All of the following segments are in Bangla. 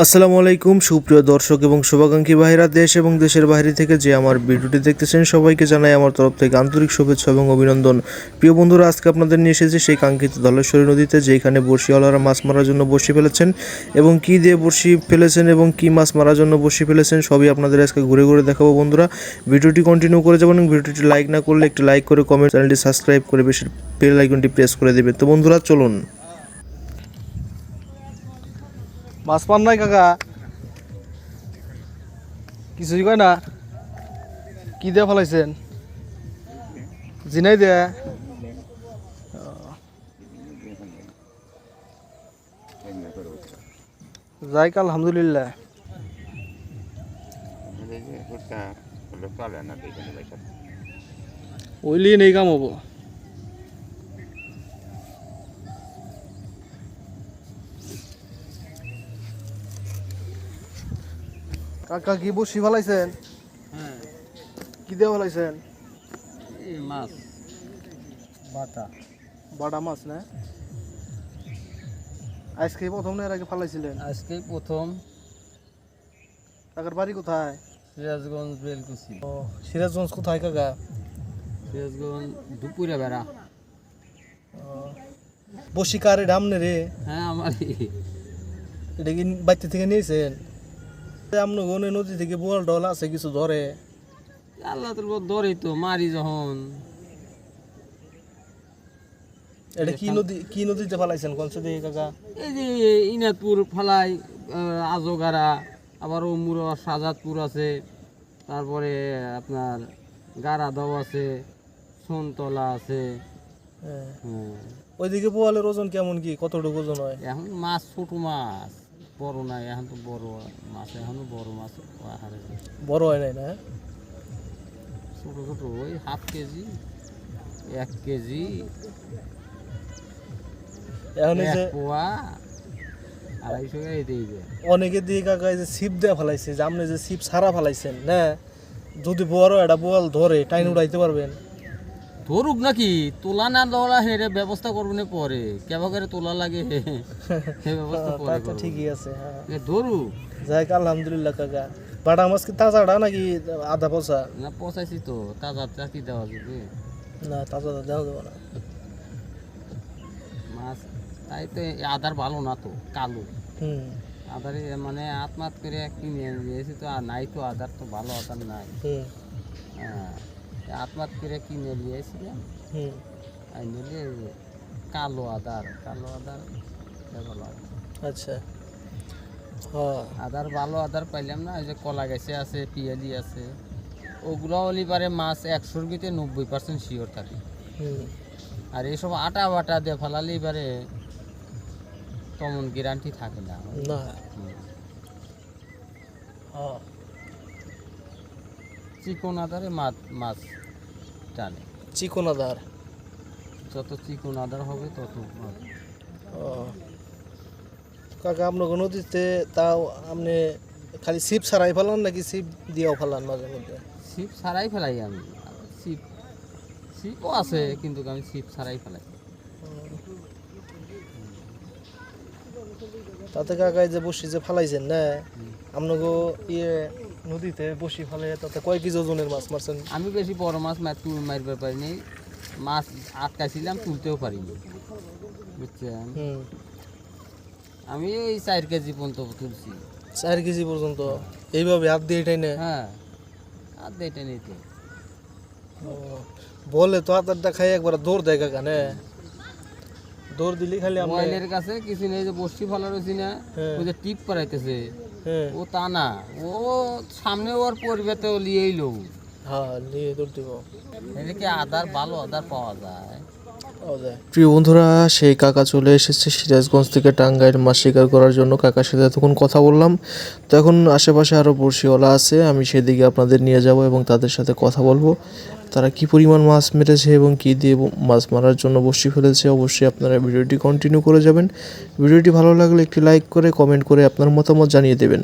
আসসালামু আলাইকুম সুপ্রিয় দর্শক এবং শুভাকাঙ্ক্ষী ভাইরা দেশ এবং দেশের বাইরে থেকে যে আমার ভিডিওটি দেখতেছেন সবাইকে জানাই আমার তরফ থেকে আন্তরিক শুভেচ্ছা এবং অভিনন্দন। প্রিয় বন্ধুরা, আজকে আপনাদের নিয়ে এসেছি সেই কাঙ্ক্ষিত ধলেশ্বরী নদীতে, যেখানে বড়শিওয়ালারা মাছ মারার জন্য বড়শি ফেলেছেন এবং কি দিয়ে বড়শি ফেলেছেন এবং কি মাছ মারার জন্য বড়শি ফেলেছেন সবই আপনাদের আজকে ঘুরে ঘুরে দেখাবো। বন্ধুরা, ভিডিওটি কন্টিনিউ করে যাবেন এবং ভিডিওটি লাইক না করলে একটি লাইক করে কমেন্ট, চ্যানেলটি সাবস্ক্রাইব করে বেশি বেল আইকনটি প্রেস করে দেবেন। তো বন্ধুরা চলুন। মাছ পান নাই কাকা, কিছুই কয় না। কি দিয়ে ফেলাইছেন? জিনাই দিয়ে? যাই কাল আলহামদুলিল্লাহ। ওইলি নেই কাম হবো। কাকা কি বসি ফেলাইছেন? হ্যাঁ, কি দিয়ে ফেলাইছেন? এই মাছ বাটা বাটা মাছ না? আজকে প্রথম না এর আগে ফেলাইছিলেন? আজকে প্রথম। কাকার বাড়ি কোথায়? সিরাজগঞ্জ বেলকুচি। ও, সিরাজগঞ্জ কোথায় কাকা? সিরাজগঞ্জ দুপুরে বেড়া। বসি কারে ডামনে রে? হ্যাঁ, আমারই। এটা কি বাড়িতে থেকে নিয়েছেন? আপনার গনে নদী থেকে বোয়াল ডল আছে কিছু ধরে? আল্লাহ তোর ধরে তো মারি যখন। এটা কি নদীতে ফেলাইছেন কোনছে দেখি কাকা? এই যে ইনাদপুর ফালাই, আজগারা, আবার ওমুর সাজাদপুর আছে, তারপরে আপনার গারাদাও আছে, সোনতলা আছে। হ্যাঁ। হ্যাঁ, ওইদিকে বোয়ালের ওজন কেমন, কি কতটুকু ওজন হয়? এখন মাছ ছোট মাছ, বড় নাই। এখন তো বড় মাছ, এখনো বড় মাছ হারে বড় হয় নাই না? ছোট ছোট ওই হাফ কেজি, 1 কেজি, এখন এই 1 যে পোয়া, 250 করে দিয়ে যায়। অনেকে দিয়ে কাকা এই যে ছিপ দেওয়া ফেলাইছে, যে আপনি যে ছিপ ছাড়া ফেলাইছেন না, যদি বড় একটা বোয়াল ধরে টাইন উড়াইতে পারবেন? ধরুক নাকি, তোলা না তোলা হেরে ব্যবস্থা করবেন পরে, কেবা করে তোলা লাগে সে ব্যবস্থা তা পরে তো করবো। ঠিকই আছে। হ্যাঁ, ধরুক যাই আলহামদুলিল্লাহ কাকা। বাটা মাছ কি তাজাটা নাকি আধা পচা? না, পচাইছি তো, তাজা চাকি দেওয়া যাবে না, তাজা দেওয়া যাবে না। মাছ। তাই তো এই আদার ভালো না তো, কালো হুম আদারে, মানে আত্মাত করে কিনে নিয়েছি তো, আর নাই তো আদার, তো ভালো আদার নাই। হুম হ্যাঁ, আত্মাত করে কিনে নিয়েছিলাম। হুম আর নিলে কালো আদার ভালো আদার। আচ্ছা। হ্যাঁ আদার ভালো আদার পাইলাম না। ওই যে কলা গাছে আছে, পিয়ালি আছে, ওগুলো অলিবারে মাছ 100-র ভিতরে 90% শিওর থাকে। হুম আর এইসব আটা বাটা দিয়ে ফেলালে এবারে তেমন গ্যারান্টি থাকে না। না। হুম। হ্যাঁ, চিকন আদারে মাছ মাছ টানে। চিকন আদার। যত চিকন আদার হবে তত মাছ। ও কাকা, আপনার নদীতে তাও আপনি খালি ছিপ ছাড়াই ফেলান নাকি ছিপ দিয়েও ফেলান মাঝে মধ্যে? ছিপ ছাড়াই ফেলাই আমি। ছিপও আছে, কিন্তু আমি ছিপ ছাড়াই ফেলাই। তাতে কাকা এই যে বসি যে ফেলাইছেন না, আপনাকে নদীতে বসি ফেলে তাতে কয় কেজি ওজনের মাছ মারছেন? আমি বেশি বড় মাছ মারতে পারিনি। মাছ আটকাইছিলাম, তুলতেও পারিনি, বুঝছেন। হুম, আমি ওই 4 কেজি পর্যন্ত তুলছি। 4 কেজি পর্যন্ত এইভাবে হাত দিয়ে এটাই না? হ্যাঁ, আর এটা নিতে বলে তো হাতারটা খাই একবার দৌড় দেয় কাকা না? দৌড় দিলি খালি আপনি। মোবাইলের কাছে কিছু নেই, যে বসছি ফেলা রয়েছি না, হ্যাঁ। ওই যে টিপ করাইতেছে, হ্যাঁ ও তা না, ও সামনে ওর পরিবেতে লিয়েই লো। হ্যাঁ, নিয়ে দৌড় দিব। এদিকে আদার ভালো আদার পাওয়া যায়। পাওয়া যায়। প্রিয় বন্ধুরা, সেই কাকা চলে এসেছে সিরাজগঞ্জ থেকে টাঙ্গাইল মাছ শিকার করার জন্য। কাকার সাথে তখন কথা বললাম, তো এখন আশেপাশে আরও বড়শিওয়ালা আছে, আমি সেদিকে আপনাদের নিয়ে যাব এবং তাদের সাথে কথা বলবো তারা কি পরিমাণ মাছ মেরেছে এবং কি দিয়ে মাছ মারার জন্য বড়শি ফেলেছে। অবশ্যই আপনারা ভিডিওটি কন্টিনিউ করে যাবেন। ভিডিওটি ভালো লাগলে একটি লাইক করে কমেন্ট করে আপনার মতামত জানিয়ে দেবেন।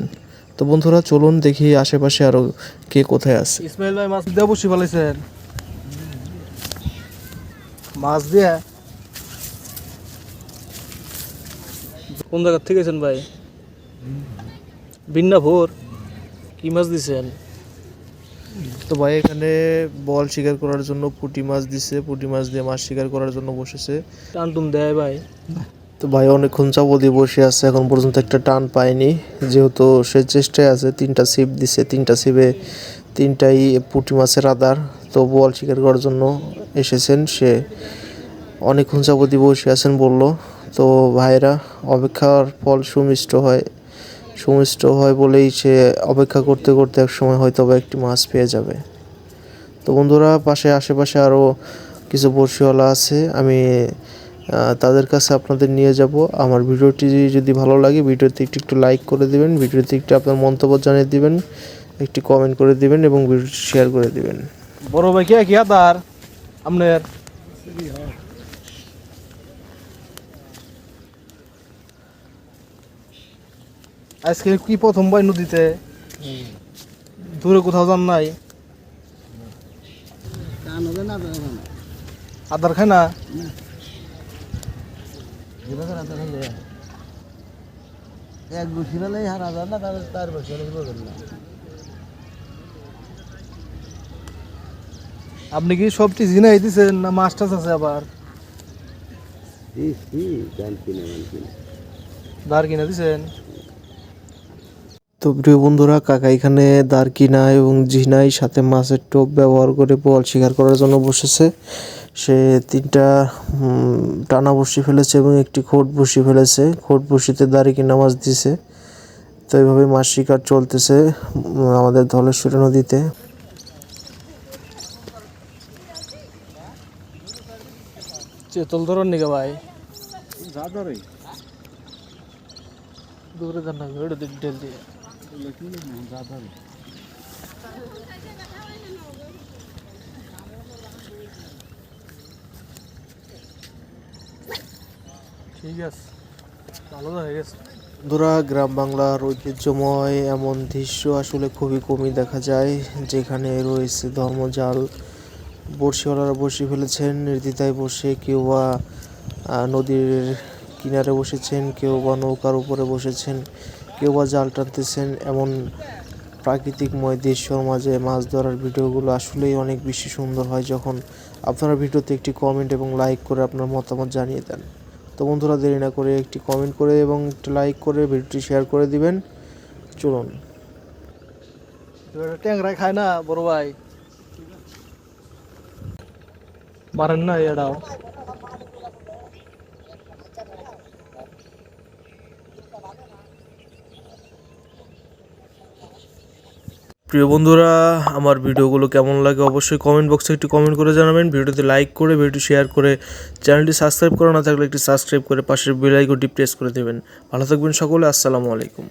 তো বন্ধুরা চলুন দেখি আশেপাশে আরও কে কোথায় আছে। ইসমাইল ভাই, মাছ দিয়ে বসি ফেলাইছেন? মাছ দিয়ে কোন জায়গা থেকে ভাই? বিন্নাপুর কি মাছ দিছেন? তো ভাই এখানে বল শিকার করার জন্য পুঁটি মাছ দিছে, পুঁটি মাছ দিয়ে মাছ শিকার করার জন্য বসেছে। টান টুন দেয় ভাই? তো ভাই অনেকক্ষণ চাপো দিয়ে বসে আছে, এখন পর্যন্ত একটা টান পায়নি, যেহেতু সে চেষ্টায় আছে। 3টা ছিপ দিছে, 3টা ছিপে 3টাই পুঁটি মাছের আদার। তো বল শিকার করার জন্য এসেছেন, সে অনেকক্ষণ চাপো দিয়ে বসে আছেন বলল। তো ভাইরা অপেক্ষার ফল সুমিষ্ট হয় বলেই সে অপেক্ষা করতে করতে এক সময় হয়তো বা একটি মাছ পেয়ে যাবে। তো বন্ধুরা, আশেপাশে আরও কিছু বড়শিওয়ালা আছে, আমি তাদের কাছে আপনাদের নিয়ে যাব। আমার ভিডিওটি যদি ভালো লাগে ভিডিওতে একটু লাইক করে দিবেন, ভিডিওতে একটু আপনার মন্তব্য জানিয়ে দিবেন, একটি কমেন্ট করে দিবেন এবং ভিডিওটি শেয়ার করে দিবেন। বড় ভাই কি আদার আপনার? আজকে কি প্রথম ভাই নদীতে? দূরে কোথাও যান নাই? আদার খায় না? এক বসি ফেলে হারা যায় না, তার বসে না। আপনি কি সবটি জিনাই দিছেন না মাছ টাছ আছে আবার? দাঁড় কিনে দিছেন? তো প্রিয় বন্ধুরা, কাকা এখানে দারকিনা এবং ঝিনাই সাথে মাছের টোপ ব্যবহার করে বল শিকার করার জন্য বসেছে। সে 3টা টানা বড়শি ফেলেছে এবং একটি খোট বড়শি ফেলেছে। খোট বড়শিতে দারকিনা মাছ দিছে। তো এইভাবে মাছ শিকার চলতেছে আমাদের ধলেশ্বরী নদীতে। চেতল ধরন নিকে ভাই? দূরে যান না, ওটা ডেল দিয়ে। ঠিক আছে, ভালো হয়ে গেছে। বন্ধুরা, গ্রাম বাংলার ঐতিহ্যময় এমন দৃশ্য আসলে খুবই কমই দেখা যায়, যেখানে রয়েছে ধর্মজাল। বড়শিওয়ালারা বড়শি ফেলেছেন নির্দ্বিধায় বসে, কেউ বা নদীর কিনারে বসেছেন, কেউ বা নৌকার উপরে বসেছেন, কেউ বা জাল টানতেছেন। এমন প্রাকৃতিকময় দৃশ্যর মাঝে মাছ ধরার ভিডিওগুলো আসলেই অনেক বেশি সুন্দর হয় যখন আপনারা ভিডিওতে একটি কমেন্ট এবং লাইক করে আপনার মতামত জানিয়ে দেন। তো বন্ধুরা, দেরি না করে একটি কমেন্ট করে এবং একটি লাইক করে ভিডিওটি শেয়ার করে দিবেন। চলুন। ট্যাংরা খায় না বড় ভাই? মারেন না এটাও? প্রিয় বন্ধুরা, আমার ভিডিওগুলো কেমন লাগে অবশ্যই কমেন্ট বক্সে একটি কমেন্ট করে জানাবেন। ভিডিওতে লাইক করে ভিডিওটি শেয়ার করে চ্যানেলটি সাবস্ক্রাইব করা না থাকলে একটি সাবস্ক্রাইব করে পাশের বেল আইকনটি প্রেস করে দেবেন। ভালো থাকবেন সকলে, আসসালামু আলাইকুম।